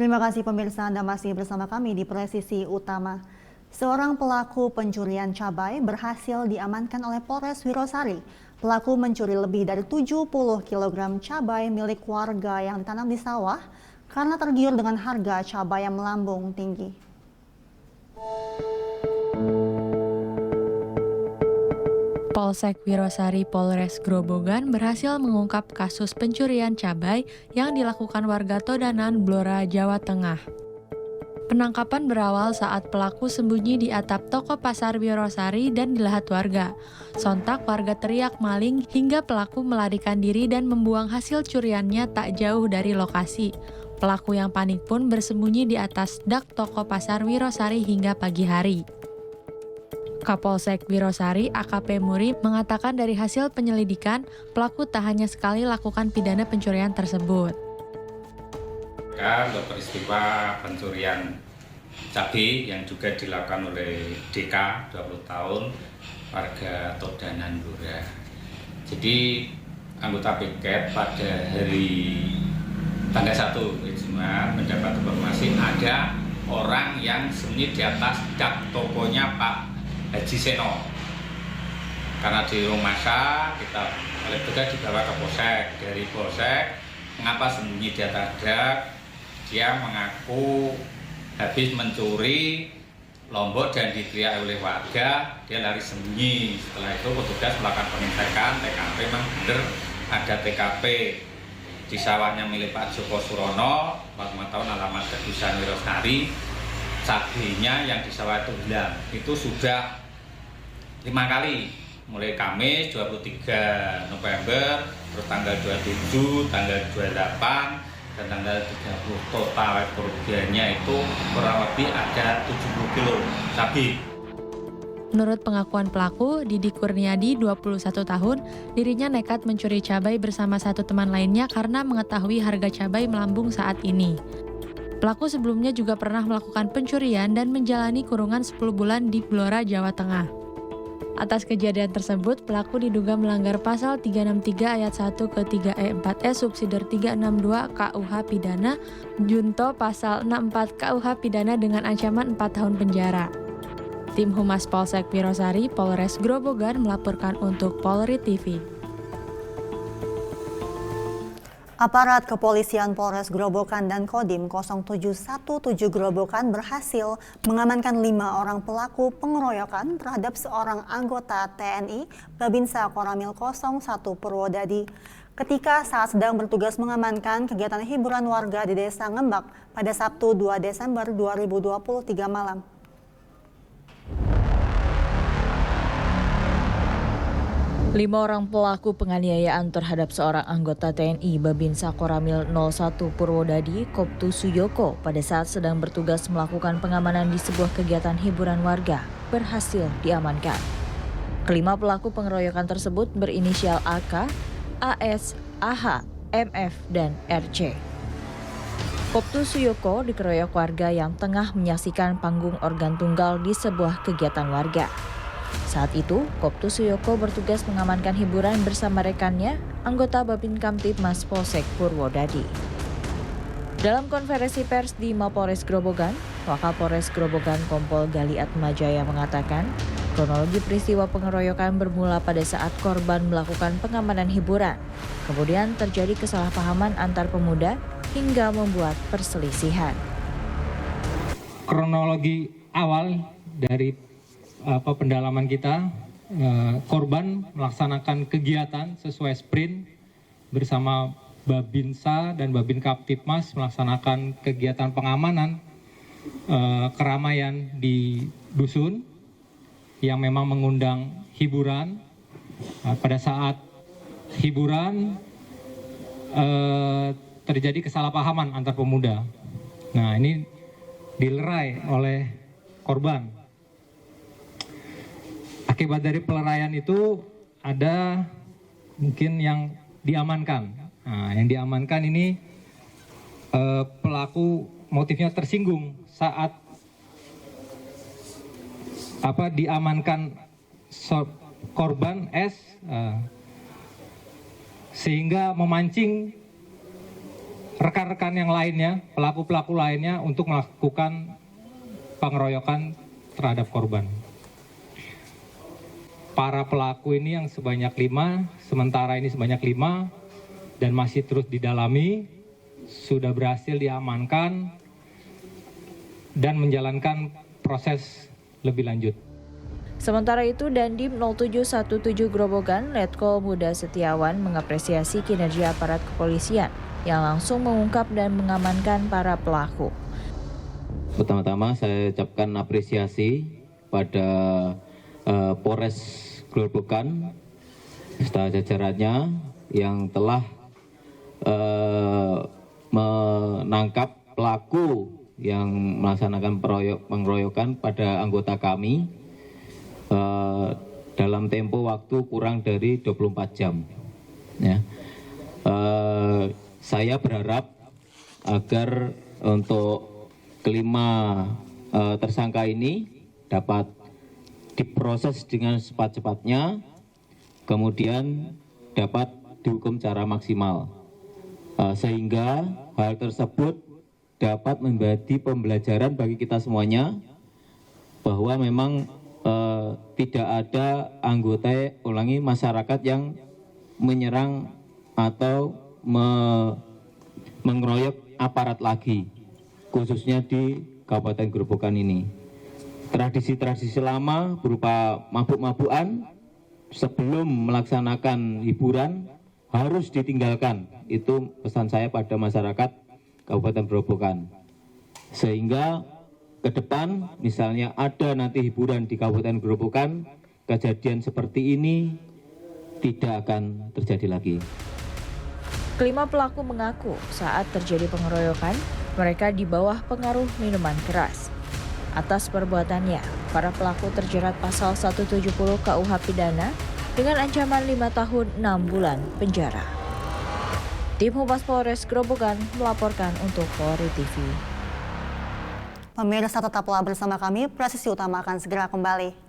Terima kasih pemirsa, Anda masih bersama kami di Presisi Utama. Seorang pelaku pencurian cabai berhasil diamankan oleh Polres Wirosari. Pelaku mencuri lebih dari 70 kg cabai milik warga yang ditanam di sawah karena tergiur dengan harga cabai yang melambung tinggi. Polsek Wirosari Polres Grobogan berhasil mengungkap kasus pencurian cabai yang dilakukan warga Todanan, Blora, Jawa Tengah. Penangkapan berawal saat pelaku sembunyi di atap toko pasar Wirosari dan dilahat warga. Sontak warga teriak maling hingga pelaku melarikan diri dan membuang hasil curiannya tak jauh dari lokasi. Pelaku yang panik pun bersembunyi di atas dak toko pasar Wirosari hingga pagi hari. Kapolsek Wirosari AKP Muri mengatakan dari hasil penyelidikan, pelaku tak hanya sekali lakukan pidana pencurian tersebut. Untuk peristiwa pencurian cabai yang juga dilakukan oleh DK 20 tahun warga Todanan Blora. Jadi anggota piket pada hari tanggal 1 Jumat mendapat informasi ada orang yang sembunyi di atas dak tokonya Pak Haji Seno. Karena di rumah kita oleh petugas dibawa ke Polsek. Dari Polsek, mengapa sembunyi di atas dak? Dia mengaku habis mencuri lombok dan diteriak oleh warga, dia lari sembunyi. Setelah itu petugas melakukan pengecekan TKP, memang benar ada TKP di sawahnya milik Pak Joko Surono, 45 tahun, alamat Kedusan Wirosari. Cabainya yang di sawah itu hilang. Itu sudah 5 kali, mulai Kamis 23 November, terus tanggal 27, tanggal 28, dan tanggal 30. Total kerugiannya itu kurang lebih ada 70 kilo cabai. Menurut pengakuan pelaku, Didi Kurniadi, 21 tahun, dirinya nekat mencuri cabai bersama satu teman lainnya karena mengetahui harga cabai melambung saat ini. Pelaku sebelumnya juga pernah melakukan pencurian dan menjalani kurungan 10 bulan di Blora, Jawa Tengah. Atas kejadian tersebut, pelaku diduga melanggar pasal 363 ayat 1 ke 3E4E subsider 362 KUH Pidana, junto pasal 64 KUH Pidana dengan ancaman 4 tahun penjara. Tim Humas Polsek Wirosari, Polres Grobogan melaporkan untuk Polri TV. Aparat Kepolisian Polres Grobogan dan Kodim 0717 Grobogan berhasil mengamankan 5 orang pelaku pengeroyokan terhadap seorang anggota TNI Babinsa Koramil 01 Purwodadi ketika saat sedang bertugas mengamankan kegiatan hiburan warga di Desa Ngembak pada Sabtu 2 Desember 2023 malam. Lima orang pelaku penganiayaan terhadap seorang anggota TNI Babinsa Koramil 01 Purwodadi, Koptu Suyoko, pada saat sedang bertugas melakukan pengamanan di sebuah kegiatan hiburan warga, berhasil diamankan. Kelima pelaku pengeroyokan tersebut berinisial AK, AS, AH, MF, dan RC. Koptu Suyoko dikeroyok warga yang tengah menyaksikan panggung organ tunggal di sebuah kegiatan warga. Saat itu, Koptu Suyoko bertugas mengamankan hiburan bersama rekannya, anggota Babin Kamtibmas Polsek Purwodadi. Dalam konferensi pers di Mapolres Grobogan, Wakapolres Grobogan Kompol Gali Atmajaya mengatakan, kronologi peristiwa pengeroyokan bermula pada saat korban melakukan pengamanan hiburan. Kemudian terjadi kesalahpahaman antar pemuda hingga membuat perselisihan. Kronologi awal dari pendalaman kita, korban melaksanakan kegiatan sesuai sprint bersama Babinsa dan Babin Kamtibmas melaksanakan kegiatan pengamanan keramaian di dusun yang memang mengundang hiburan. Pada saat hiburan terjadi kesalahpahaman antar pemuda. Nah, ini dilerai oleh korban. Akibat dari peleraian itu ada mungkin yang diamankan. Nah, yang diamankan ini pelaku motifnya tersinggung saat diamankan korban S, sehingga memancing rekan-rekan yang lainnya, pelaku-pelaku lainnya untuk melakukan pengeroyokan terhadap korban. Para pelaku ini yang sebanyak 5, sementara ini sebanyak 5 dan masih terus didalami, sudah berhasil diamankan dan menjalankan proses lebih lanjut. Sementara itu, Dandim 0717 Grobogan, Letkol Muda Setiawan mengapresiasi kinerja aparat kepolisian yang langsung mengungkap dan mengamankan para pelaku. Pertama-tama saya ucapkan apresiasi pada Polres Grobogan serta jajarannya yang telah menangkap pelaku yang melaksanakan pengeroyokan pada anggota kami dalam tempo waktu kurang dari 24 jam. Ya. Saya berharap agar untuk kelima tersangka ini dapat diproses dengan cepat-cepatnya, kemudian dapat dihukum secara maksimal, sehingga hal tersebut dapat menjadi pembelajaran bagi kita semuanya bahwa memang tidak ada anggota masyarakat yang menyerang atau mengeroyok aparat lagi, khususnya di Kabupaten Grobogan ini. Tradisi-tradisi lama berupa mabuk-mabukan sebelum melaksanakan hiburan harus ditinggalkan. Itu pesan saya pada masyarakat Kabupaten Grobogan. Sehingga ke depan misalnya ada nanti hiburan di Kabupaten Grobogan, kejadian seperti ini tidak akan terjadi lagi. Kelima pelaku mengaku saat terjadi pengeroyokan, mereka di bawah pengaruh minuman keras. Atas perbuatannya, para pelaku terjerat pasal 170 KUH Pidana dengan ancaman 5 tahun 6 bulan penjara. Tim Humas Polres Grobogan melaporkan untuk Polri TV. Pemirsa tetaplah bersama kami, Presisi Utama akan segera kembali.